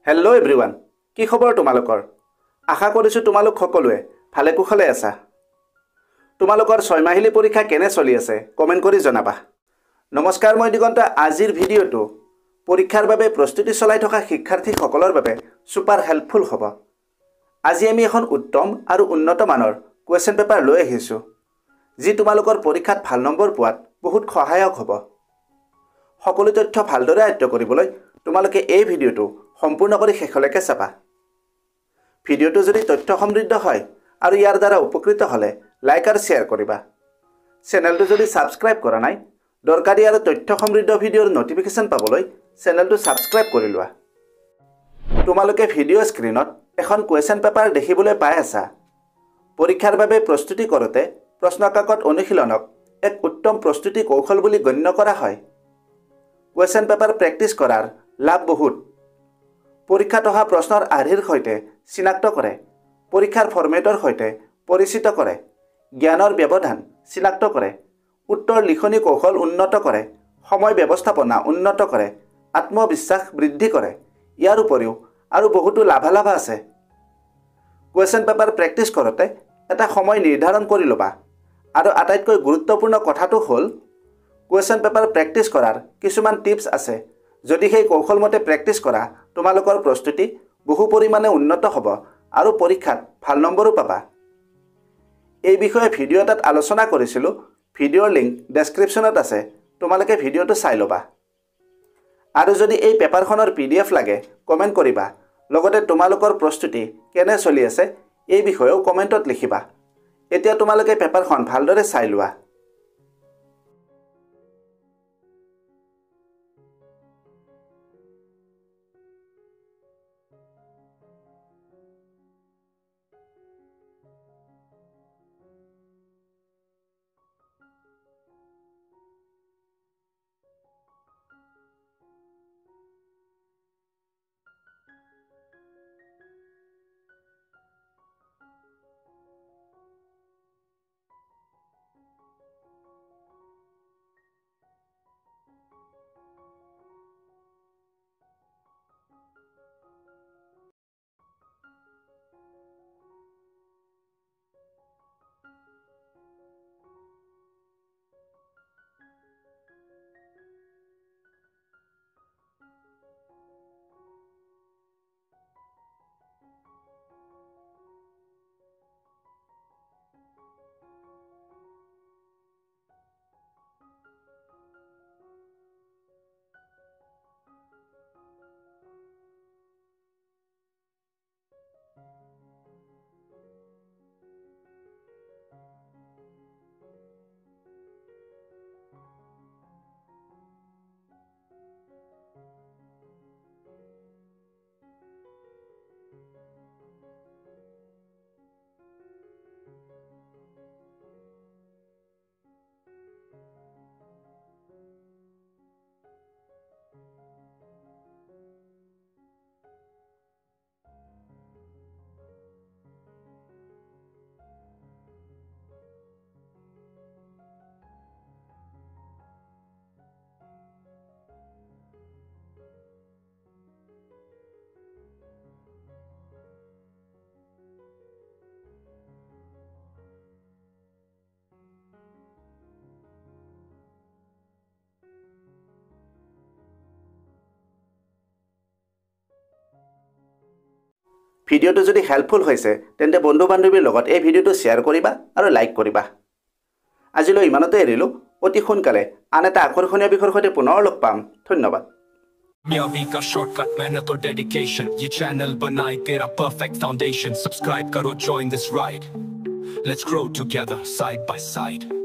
Hello' everyone, কি খবৰ তোমালোকৰ? আশা কৰিছোঁ তোমালোক সকলোৱে ভালে কুশলে আছা। তোমালোকৰ 6 মাহিলী পৰীক্ষা কেনে চলি আছে কমেণ্ট কৰি জনাবা। নমস্কাৰ, মই দিগন্ত। আজিৰ ভিডিঅ'টো পৰীক্ষাৰ বাবে প্ৰস্তুতি চলাই থকা শিক্ষাৰ্থীসকলৰ বাবে ছুপাৰ হেল্পফুল হ'ব। আজি আমি এখন উত্তম আৰু উন্নত মানৰ কুৱেশ্যন পেপাৰ লৈ আহিছোঁ, যি তোমালোকৰ পৰীক্ষাত ভাল নম্বৰ পোৱাত বহুত সহায়ক হ'ব। সকলো তথ্য ভালদৰে আয়ত্ত কৰিবলৈ তোমালোকে এই ভিডিঅ'টো সম্পূৰ্ণ কৰি শেষলৈকে চাবা। ভিডিঅ'টো যদি তথ্য সমৃদ্ধ হয় আৰু ইয়াৰ দ্বাৰা উপকৃত হ'লে লাইক আৰু শ্বেয়াৰ কৰিবা। চেনেলটো যদি ছাবস্ক্ৰাইব কৰা নাই, দৰকাৰী আৰু তথ্য সমৃদ্ধ ভিডিঅ'ৰ নটিফিকেশ্যন পাবলৈ চেনেলটো ছাবস্ক্ৰাইব কৰি লোৱা। তোমালোকে ভিডিঅ' স্ক্ৰীনত এখন কুৱেশ্যন পেপাৰ দেখিবলৈ পাই আছা। পৰীক্ষাৰ বাবে প্ৰস্তুতি কৰোঁতে প্ৰশ্নকাকত অনুশীলনক এক উত্তম প্ৰস্তুতি কৌশল বুলি গণ্য কৰা হয়। কুৱেশ্যন পেপাৰ প্ৰেক্টিছ কৰাৰ লাভ বহুত। পৰীক্ষাত অহা প্ৰশ্নৰ আৰ্হিৰ সৈতে চিনাক্ত কৰে, পৰীক্ষাৰ ফৰ্মেটৰ সৈতে পৰিচিত কৰে, জ্ঞানৰ ব্যৱধান চিনাক্ত কৰে, উত্তৰ লিখনি কৌশল উন্নত কৰে, সময় ব্যৱস্থাপনা উন্নত কৰে, আত্মবিশ্বাস বৃদ্ধি কৰে। ইয়াৰ উপৰিও আৰু বহুতো লাভালাভ আছে। কুৱেশ্যন পেপাৰ প্ৰেক্টিছ কৰোঁতে এটা সময় নিৰ্ধাৰণ কৰি ল'বা। আৰু আটাইতকৈ গুৰুত্বপূৰ্ণ কথাটো হ'ল, কুৱেশ্যন পেপাৰ প্ৰেক্টিছ কৰাৰ কিছুমান টিপছ আছে। যদি সেই কৌশলমতে প্ৰেক্টিছ কৰা, তোমালোকৰ প্ৰস্তুতি বহু পৰিমাণে উন্নত হ'ব আৰু পৰীক্ষাত ভাল নম্বৰো পাবা। এই বিষয়ে ভিডিঅ' এটাত আলোচনা কৰিছিলোঁ। ভিডিঅ'ৰ লিংক ডেছক্ৰিপশ্যনত আছে, তোমালোকে ভিডিঅ'টো চাই ল'বা। আৰু যদি এই পেপাৰখনৰ PDF লাগে কমেণ্ট কৰিবা। লগতে তোমালোকৰ প্ৰস্তুতি কেনে চলি আছে এই বিষয়েও কমেণ্টত লিখিবা। এতিয়া তোমালোকে পেপাৰখন ভালদৰে চাই লোৱা। ভিডিঅ'টো যদি হেল্পফুল হৈছে তেন্তে বন্ধু বান্ধৱীৰ লগত এই ভিডিঅ'টো শ্বেয়াৰ কৰিবা আৰু লাইক কৰিবা। আজিলৈ ইমানতে এৰিলোঁ। অতি সোনকালে আন এটা আকৰ্ষণীয় বিষয়ৰ সৈতে পুনৰ লগ পাম। ধন্যবাদ। कामयाबी का शॉर्टकट, मेहनत और डेडिकेशन, ये चैनल बनाए तेरा परफेक्ट फाउंडेशन। सब्सक्राइब करो, join this ride, let's grow together side by side.